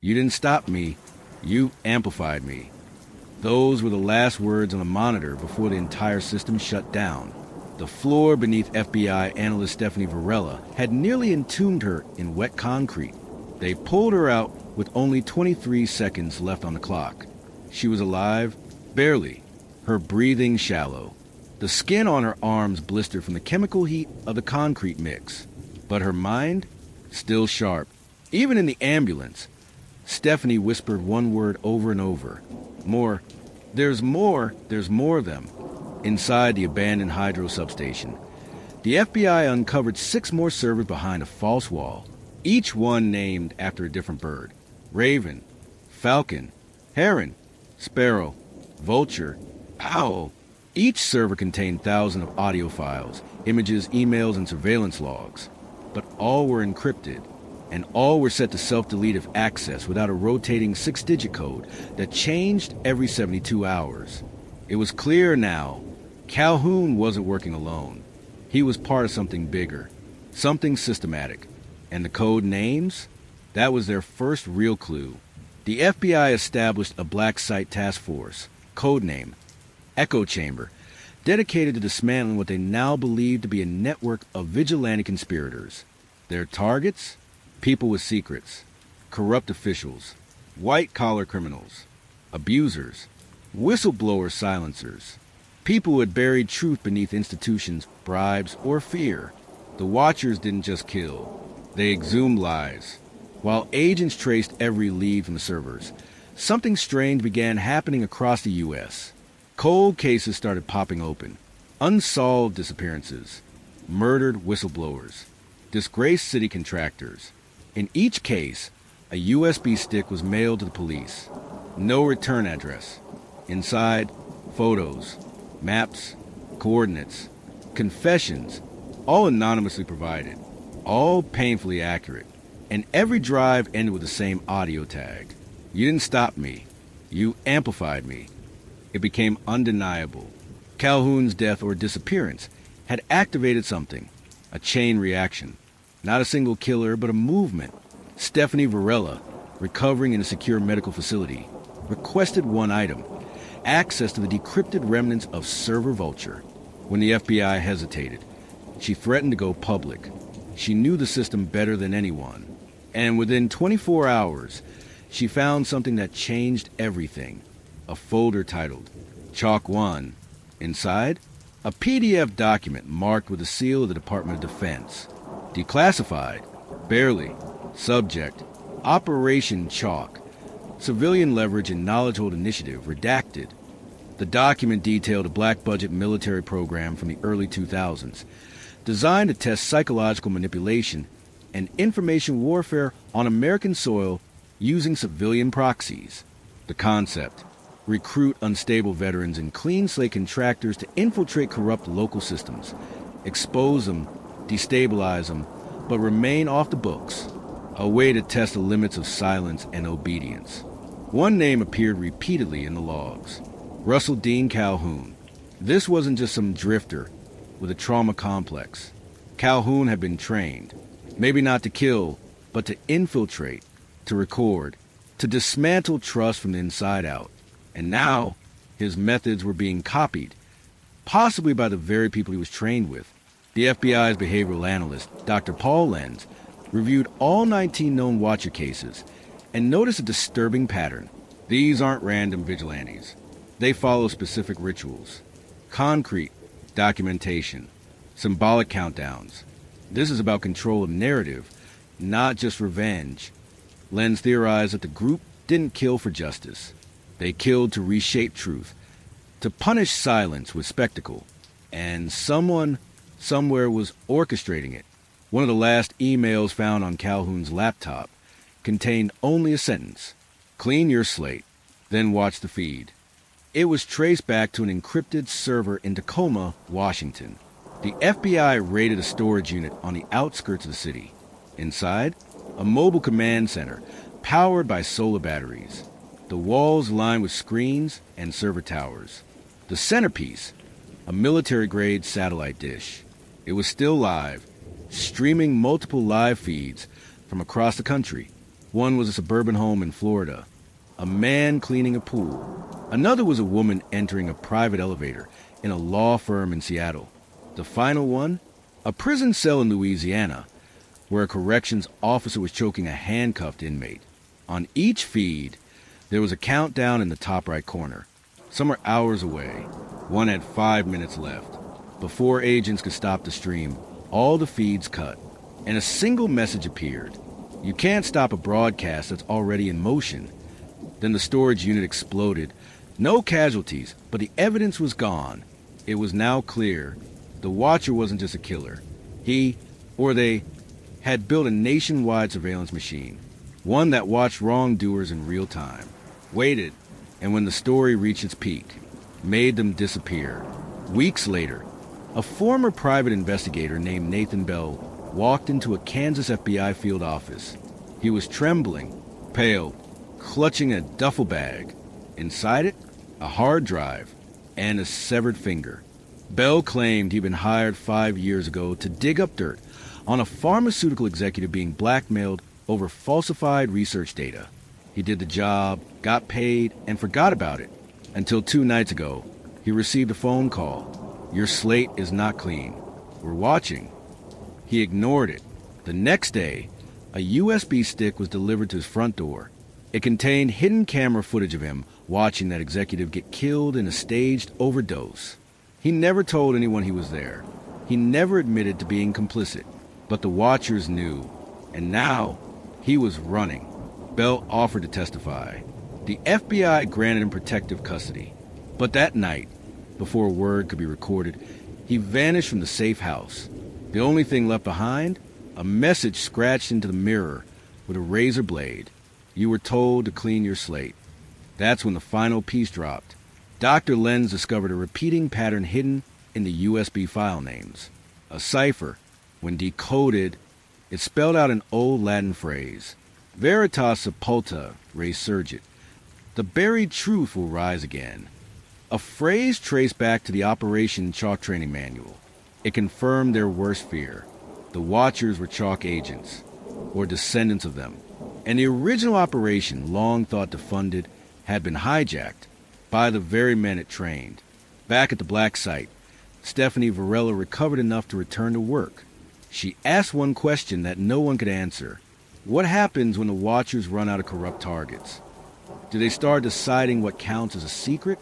You didn't stop me. You amplified me. Those were the last words on the monitor before the entire system shut down. The floor beneath FBI analyst Stephanie Varela had nearly entombed her in wet concrete. They pulled her out with only 23 seconds left on the clock. She was alive, barely, her breathing shallow. The skin on her arms blistered from the chemical heat of the concrete mix. But her mind, still sharp. Even in the ambulance, Stephanie whispered one word over and over. More. There's more of them. Inside the abandoned hydro substation, the FBI uncovered 6 more servers behind a false wall, each one named after a different bird. Raven, falcon, heron, sparrow, vulture, owl. Each server contained thousands of audio files, images, emails, and surveillance logs. But all were encrypted, and all were set to self-delete if accessed without a rotating 6-digit code that changed every 72 hours. It was clear now, Calhoun wasn't working alone. He was part of something bigger, something systematic. And the code names? That was their first real clue. The FBI established a black site task force, codename Echo Chamber, dedicated to dismantling what they now believed to be a network of vigilante conspirators. Their targets? People with secrets, corrupt officials, white-collar criminals, abusers, whistleblower silencers, people who had buried truth beneath institutions, bribes, or fear. The Watchers didn't just kill. They exhumed lies. While agents traced every lead from the servers, something strange began happening across the U.S. Cold cases started popping open. Unsolved disappearances, murdered whistleblowers, disgraced city contractors. In each case, a USB stick was mailed to the police. No return address. Inside, photos, maps, coordinates, confessions, all anonymously provided, all painfully accurate. And every drive ended with the same audio tag. You didn't stop me. You amplified me. It became undeniable. Calhoun's death or disappearance had activated something, a chain reaction. Not a single killer, but a movement. Stephanie Varela, recovering in a secure medical facility, requested one item: access to the decrypted remnants of Server Vulture. When the FBI hesitated, she threatened to go public. She knew the system better than anyone. And within 24 hours, she found something that changed everything. A folder titled Chalk 1. Inside, a PDF document marked with the seal of the Department of Defense. Declassified, barely. Subject, Operation Chalk. Civilian Leverage and Knowledge Hold Initiative, redacted. The document detailed a black-budget military program from the early 2000s, designed to test psychological manipulation and information warfare on American soil using civilian proxies. The concept: recruit unstable veterans and clean-slate contractors to infiltrate corrupt local systems, expose them, destabilize them, but remain off the books. A way to test the limits of silence and obedience. One name appeared repeatedly in the logs: Russell Dean Calhoun. This wasn't just some drifter with a trauma complex. Calhoun had been trained, maybe not to kill, but to infiltrate, to record, to dismantle trust from the inside out. And now, his methods were being copied, possibly by the very people he was trained with. The FBI's behavioral analyst, Dr. Paul Lenz, reviewed all 19 known Watcher cases and noticed a disturbing pattern. These aren't random vigilantes. They follow specific rituals. Concrete documentation. Symbolic countdowns. This is about control of narrative, not just revenge. Lenz theorized that the group didn't kill for justice. They killed to reshape truth, to punish silence with spectacle. And someone, somewhere was orchestrating it. One of the last emails found on Calhoun's laptop contained only a sentence: clean your slate, then watch the feed. It was traced back to an encrypted server in Tacoma, Washington. The FBI raided a storage unit on the outskirts of the city. Inside, a mobile command center powered by solar batteries. The walls lined with screens and server towers. The centerpiece, a military-grade satellite dish. It was still live, streaming multiple live feeds from across the country. One was a suburban home in Florida, a man cleaning a pool. Another was a woman entering a private elevator in a law firm in Seattle. The final one, a prison cell in Louisiana, where a corrections officer was choking a handcuffed inmate. On each feed, there was a countdown in the top right corner. Some are hours away. One had 5 minutes left. Before agents could stop the stream, all the feeds cut, and a single message appeared. You can't stop a broadcast that's already in motion. Then the storage unit exploded. No casualties, but the evidence was gone. It was now clear the Watcher wasn't just a killer. He, or they, had built a nationwide surveillance machine, one that watched wrongdoers in real time, waited, and when the story reached its peak, made them disappear. Weeks later, a former private investigator named Nathan Bell walked into a Kansas FBI field office. He was trembling, pale, clutching a duffel bag. Inside it, a hard drive and a severed finger. Bell claimed he'd been hired 5 years ago to dig up dirt on a pharmaceutical executive being blackmailed over falsified research data. He did the job, got paid, and forgot about it until 2 nights ago. He received a phone call. Your slate is not clean. We're watching. He ignored it. The next day, a USB stick was delivered to his front door. It contained hidden camera footage of him watching that executive get killed in a staged overdose. He never told anyone he was there. He never admitted to being complicit. But the Watchers knew. And now, he was running. Bell offered to testify. The FBI granted him protective custody. But that night, before a word could be recorded, he vanished from the safe house. The only thing left behind? A message scratched into the mirror with a razor blade. You were told to clean your slate. That's when the final piece dropped. Dr. Lenz discovered a repeating pattern hidden in the USB file names. A cipher. When decoded, it spelled out an old Latin phrase. Veritas sepulta resurgit. The buried truth will rise again. A phrase traced back to the Operation Chalk training manual. It confirmed their worst fear. The Watchers were Chalk agents, or descendants of them. And the original operation, long thought defunded, had been hijacked by the very men it trained. Back at the black site, Stephanie Varela recovered enough to return to work. She asked one question that no one could answer. What happens when the Watchers run out of corrupt targets? Do they start deciding what counts as a secret?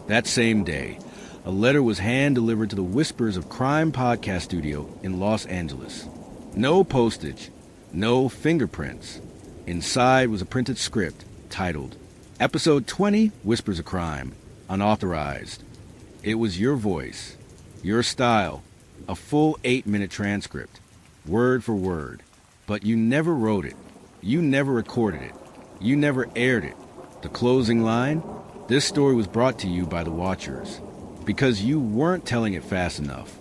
That same day, a letter was hand-delivered to the Whispers of Crime podcast studio in Los Angeles. No postage, no fingerprints. Inside was a printed script titled, Episode 20, Whispers of Crime, unauthorized. It was your voice, your style, a full 8-minute transcript, word for word. But you never wrote it. You never recorded it. You never aired it. The closing line? This story was brought to you by the Watchers. Because you weren't telling it fast enough.